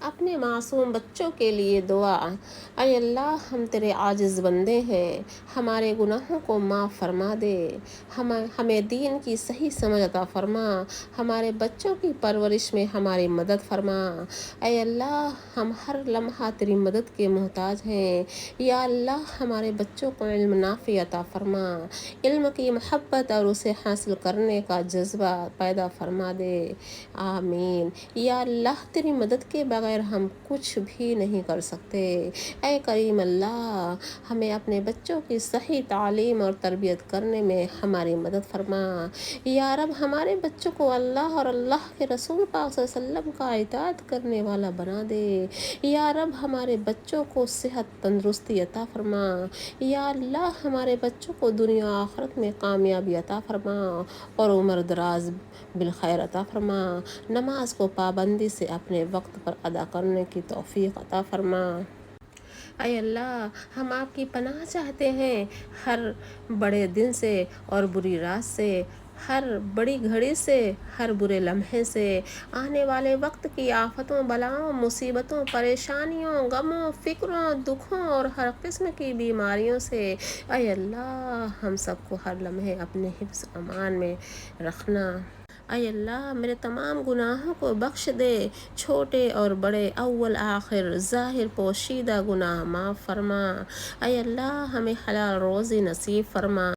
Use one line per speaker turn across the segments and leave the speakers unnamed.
اپنے معصوم بچوں کے لیے دعا۔ اے اللہ، ہم تیرے عاجز بندے ہیں، ہمارے گناہوں کو معاف فرما دے، ہمیں دین کی صحیح سمجھ عطا فرما، ہمارے بچوں کی پرورش میں ہماری مدد فرما۔ اے اللہ، ہم ہر لمحہ تیری مدد کے محتاج ہیں۔ یا اللہ، ہمارے بچوں کو علم نافع عطا فرما، علم کی محبت اور اسے حاصل کرنے کا جذبہ پیدا فرما دے، آمین۔ یا اللہ، تیری مدد کے بغیر ہم کچھ بھی نہیں کر سکتے۔ اے کریم اللہ، ہمیں اپنے بچوں کی صحیح تعلیم اور تربیت کرنے میں ہماری مدد فرما۔ یا رب، ہمارے بچوں کو اللہ اور اللہ کے رسول پاک صلی اللہ علیہ وسلم کا اطاعت کرنے والا بنا دے۔ یا رب، ہمارے بچوں کو صحت تندرستی عطا فرما۔ یا اللہ، ہمارے بچوں کو دنیا و آخرت میں کامیابی عطا فرما اور عمر دراز بالخیر عطا فرما۔ نماز کو پابندی سے اپنے وقت پر ادا کرنے کی توفیق عطا فرما۔ اے اللہ، ہم آپ کی پناہ چاہتے ہیں ہر بڑے دن سے اور بری رات سے، ہر بڑی گھڑی سے، ہر برے لمحے سے، آنے والے وقت کی آفتوں، بلاؤں، مصیبتوں، پریشانیوں، غموں، فکروں، دکھوں اور ہر قسم کی بیماریوں سے۔ اے اللہ، ہم سب کو ہر لمحے اپنے حفظ امان میں رکھنا۔ اے اللہ، میرے تمام گناہوں کو بخش دے، چھوٹے اور بڑے، اول آخر، ظاہر پوشیدہ گناہ معاف فرما۔ اے اللہ، ہمیں حلال روزی نصیب فرما۔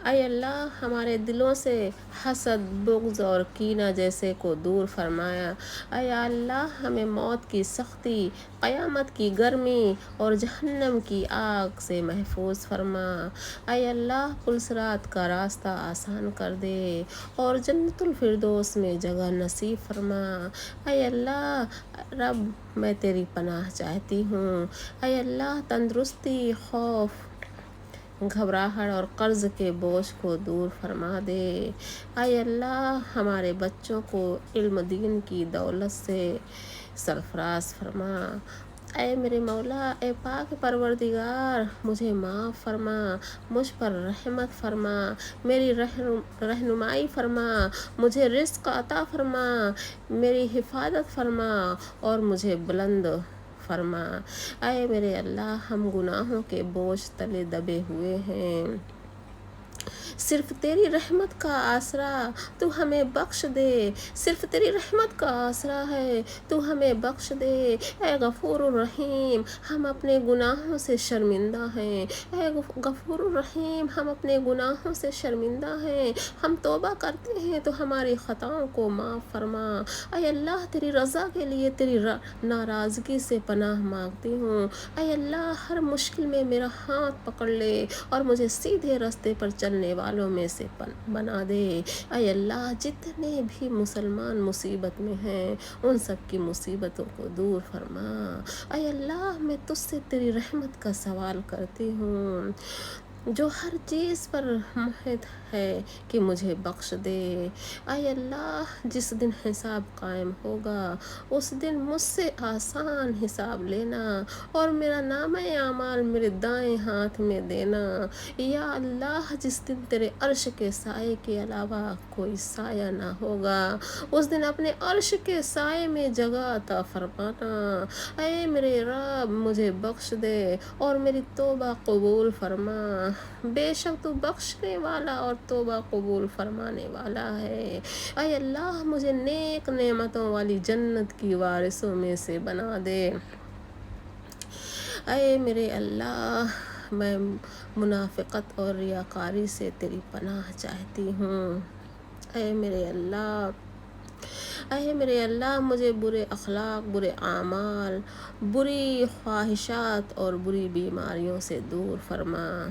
اے اللہ، ہمارے دلوں سے حسد، بغض اور کینہ جیسے کو دور فرمایا۔ اے اللہ، ہمیں موت کی سختی، قیامت کی گرمی اور جہنم کی آگ سے محفوظ فرما۔ اے اللہ، پلصراط کا راستہ آسان کر دے اور جنت الفردوس میں جگہ نصیب فرما۔ اے اللہ رب، میں تیری پناہ چاہتی ہوں۔ اے اللہ، تندرستی، خوف، گھبراہٹ اور قرض کے بوجھ کو دور فرما دے۔ اے اللہ، ہمارے بچوں کو علم دین کی دولت سے سرفراز فرما۔ اے میرے مولا، اے پاک پروردگار، مجھے معاف فرما، مجھ پر رحمت فرما، میری رہنمائی فرما، مجھے رزق عطا فرما، میری حفاظت فرما اور مجھے بلند فرما۔ اے میرے اللہ، ہم گناہوں کے بوجھ تلے دبے ہوئے ہیں، صرف تیری رحمت کا آسرا تو ہمیں بخش دے، صرف تیری رحمت کا آسرا ہے تو ہمیں بخش دے۔ اے غفور الرحیم، ہم اپنے گناہوں سے شرمندہ ہیں، اے غفور الرحیم، ہم اپنے گناہوں سے شرمندہ ہیں، ہم توبہ کرتے ہیں تو ہماری خطاؤں کو معاف فرما۔ اے اللہ، تیری رضا کے لیے تیری ناراضگی سے پناہ مانگتی ہوں۔ اے اللہ، ہر مشکل میں میرا ہاتھ پکڑ لے اور مجھے سیدھے راستے پر چلنے والوں میں سے بنا دے۔ اے اللہ، جتنے بھی مسلمان مصیبت میں ہیں ان سب کی مصیبتوں کو دور فرما۔ اے اللہ، میں تجھ سے تیری رحمت کا سوال کرتی ہوں جو ہر چیز پر محیط ہے کہ مجھے بخش دے۔ اے اللہ، جس دن حساب قائم ہوگا اس دن مجھ سے آسان حساب لینا اور میرا نامہ اعمال میرے دائیں ہاتھ میں دینا۔ یا اللہ، جس دن تیرے عرش کے سائے کے علاوہ کوئی سایہ نہ ہوگا اس دن اپنے عرش کے سائے میں جگہ عطا فرمانا۔ اے میرے رب، مجھے بخش دے اور میری توبہ قبول فرما، بے شک تو بخشنے والا اور توبہ قبول فرمانے والا ہے۔ اے اللہ، مجھے نیک نعمتوں والی جنت کی وارثوں میں سے بنا دے۔ اے میرے اللہ، میں منافقت اور ریاکاری سے تیری پناہ چاہتی ہوں۔ اے میرے اللہ، اے میرے اللہ، مجھے برے اخلاق، برے اعمال، بری خواہشات اور بری بیماریوں سے دور فرما۔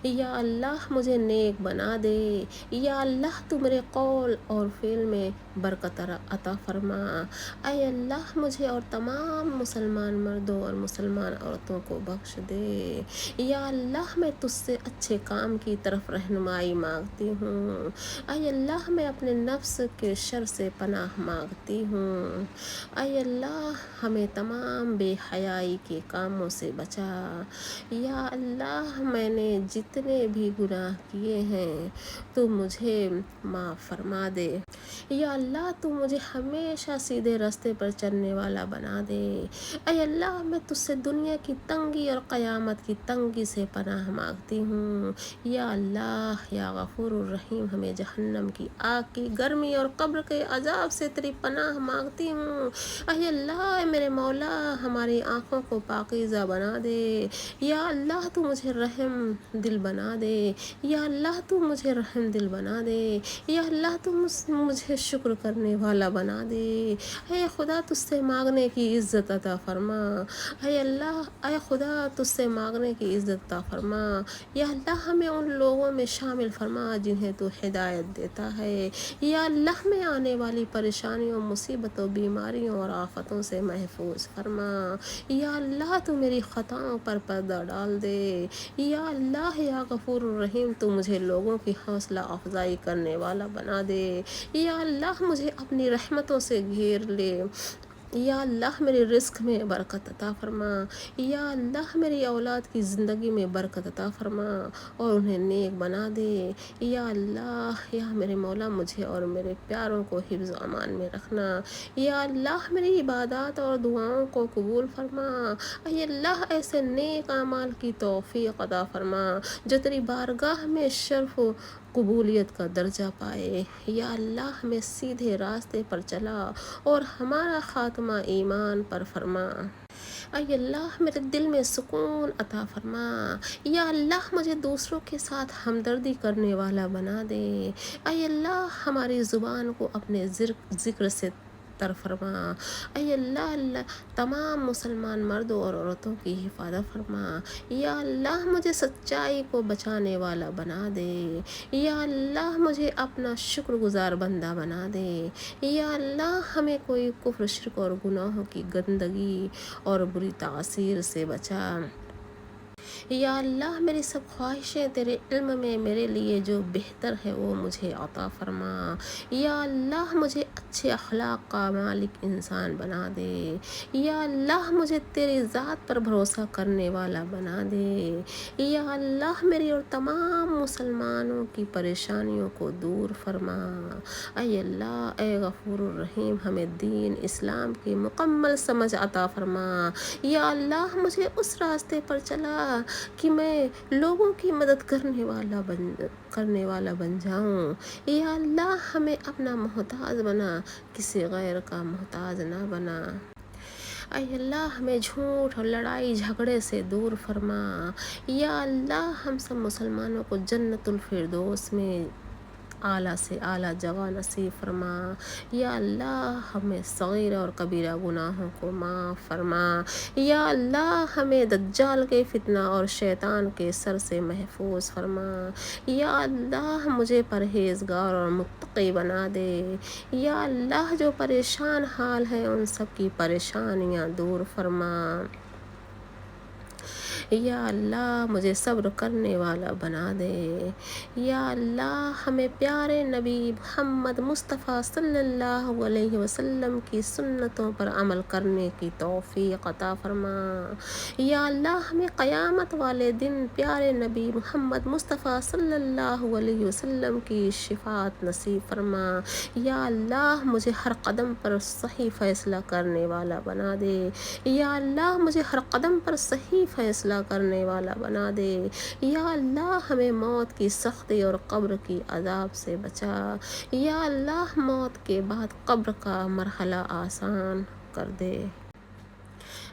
یا اللہ، مجھے نیک بنا دے۔ یا اللہ، تو میرے قول اور فعل میں برکت عطا فرما۔ اے اللہ، مجھے اور تمام مسلمان مردوں اور مسلمان عورتوں کو بخش دے۔ یا اللہ، میں تجھ سے اچھے کام کی طرف رہنمائی مانگتی ہوں۔ اے اللہ، میں اپنے نفس کے شر سے پناہ مانگتی ہوں۔ اے اللہ، ہمیں تمام بے حیائی کے کاموں سے بچا۔ یا اللہ، میں نے جتنے بھی گناہ کیے ہیں تو مجھے معاف فرما دے۔ یا اللہ تو مجھے ہمیشہ سیدھے راستے پر چلنے والا بنا دے۔ اے اللہ میں تجھ سے دنیا کی تنگی اور قیامت کی تنگی سے پناہ مانگتی ہوں۔ یا اللہ یا غفور الرحیم ہمیں جہنم کی آگ کی گرمی اور قبر کے عذاب سے تیری پناہ مانگتی ہوں۔ اے اللہ اے میرے مولا ہماری آنکھوں کو پاکیزہ بنا دے۔ یا اللہ تو مجھے رحم دل بنا دے۔ یا اللہ تو مجھے رحم دل بنا دے۔ یا اللہ تو مجھے شکر کرنے والا بنا دے۔ اے خدا تجھ سے مانگنے کی عزت عطا فرما۔ اے اللہ اے خدا تجھ سے مانگنے کی عزت عطا فرما۔ یا اللہ ہمیں ان لوگوں میں شامل فرما جنہیں تو ہدایت دیتا ہے۔ یا اللہ میں آنے والی پریشانیوں مصیبتوں بیماریوں اور آفتوں سے محفوظ فرما۔ یا اللہ تو میری خطاؤں پر پردہ ڈال دے۔ یا اللہ یا غفور الرحیم تو مجھے لوگوں کی حوصلہ افزائی کرنے والا بنا دے۔ یا اللہ مجھے اپنی رحمتوں سے گھیر لے۔ یا اللہ میرے رزق میں برکت عطا فرما۔ یا اللہ میری اولاد کی زندگی میں برکت عطا فرما اور انہیں نیک بنا دے۔ یا اللہ یا میرے مولا مجھے اور میرے پیاروں کو حفظ و امان میں رکھنا۔ یا اللہ میری عبادات اور دعاؤں کو قبول فرما۔ اے اللہ ایسے نیک اعمال کی توفیق عطا فرما جو تیری بارگاہ میں شرف و قبولیت کا درجہ پائے۔ یا اللہ ہمیں سیدھے راستے پر چلا اور ہمارا خاتمہ ایمان پر فرما۔ اے اللہ میرے دل میں سکون عطا فرما۔ یا اللہ مجھے دوسروں کے ساتھ ہمدردی کرنے والا بنا دے۔ اے اللہ ہماری زبان کو اپنے ذکر سے تر فرما۔ اے اللہ تمام مسلمان مردوں اور عورتوں کی حفاظت فرما۔ یا اللہ مجھے سچائی کو بچانے والا بنا دے۔ یا اللہ مجھے اپنا شکر گزار بندہ بنا دے۔ یا اللہ ہمیں کوئی کفر شرک اور گناہوں کی گندگی اور بری تاثیر سے بچا۔ یا اللہ میری سب خواہشیں تیرے علم میں میرے لیے جو بہتر ہے وہ مجھے عطا فرما۔ یا اللہ مجھے اچھے اخلاق کا مالک انسان بنا دے۔ یا اللہ مجھے تیری ذات پر بھروسہ کرنے والا بنا دے۔ یا اللہ میری اور تمام مسلمانوں کی پریشانیوں کو دور فرما۔ اے اللہ اے غفور الرحیم ہمیں دین اسلام کی مکمل سمجھ عطا فرما۔ یا اللہ مجھے اس راستے پر چلا کہ میں لوگوں کی مدد کرنے والا بن جاؤں۔ یا اللہ ہمیں اپنا محتاج بنا، کسی غیر کا محتاج نہ بنا۔ اے اللہ ہمیں جھوٹ اور لڑائی جھگڑے سے دور فرما۔ یا اللہ ہم سب مسلمانوں کو جنت الفردوس میں اعلیٰ سے اعلیٰ جگہ نصیب فرما۔ یا اللہ ہمیں صغیرہ اور کبیرہ گناہوں کو معاف فرما۔ یا اللہ ہمیں دجال کے فتنہ اور شیطان کے سر سے محفوظ فرما۔ یا اللہ مجھے پرہیزگار اور متقی بنا دے۔ یا اللہ جو پریشان حال ہیں ان سب کی پریشانیاں دور فرما۔ یا اللہ مجھے صبر کرنے والا بنا دے۔ یا اللہ ہمیں پیارے نبی محمد مصطفیٰ صلی اللہ علیہ وسلم کی سنتوں پر عمل کرنے کی توفیق عطا فرما۔ یا اللہ ہمیں قیامت والے دن پیارے نبی محمد مصطفیٰ صلی اللہ علیہ وسلم کی شفاعت نصیب فرما۔ یا اللہ مجھے ہر قدم پر صحیح فیصلہ کرنے والا بنا دے۔ یا اللہ مجھے ہر قدم پر صحیح فیصلہ کرنے والا بنا دے۔ یا اللہ ہمیں موت کی سختی اور قبر کی عذاب سے بچا۔ یا اللہ موت کے بعد قبر کا مرحلہ آسان کر دے۔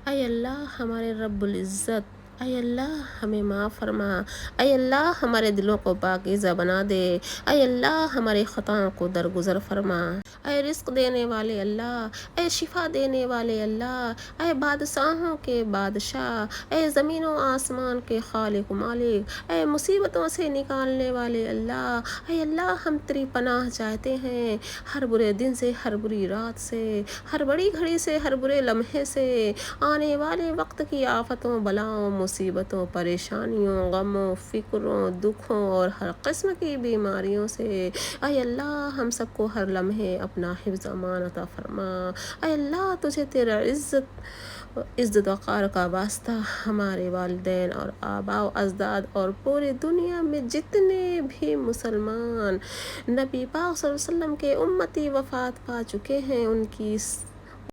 اے اللہ ہمارے رب العزت اے اللہ ہمیں معاف فرما۔ اے اللہ ہمارے دلوں کو پاکیزہ بنا دے۔ اے اللہ ہماری خطاؤں کو درگزر فرما۔ اے رزق دینے والے اللہ، اے شفا دینے والے اللہ، اے بادشاہوں کے بادشاہ، اے زمین و آسمان کے خالق و مالک، اے مصیبتوں سے نکالنے والے اللہ، اے اللہ ہم تیری پناہ چاہتے ہیں ہر برے دن سے، ہر بری رات سے، ہر بڑی گھڑی سے، ہر برے لمحے سے، آنے والے وقت کی آفتوں بلاؤں مصیبتوں، پریشانیوں، غموں، فکروں، دکھوں اور ہر قسم کی بیماریوں سے اے اللہ ہم سب کو ہر لمحے اپنا حفظ امان عطا فرما۔ اے اللہ تجھے تیرا عزت وقار کا واسطہ ہمارے والدین اور آباء و اجداد اور پوری دنیا میں جتنے بھی مسلمان نبی پاک صلی اللہ علیہ وسلم کے امتی وفات پا چکے ہیں ان کی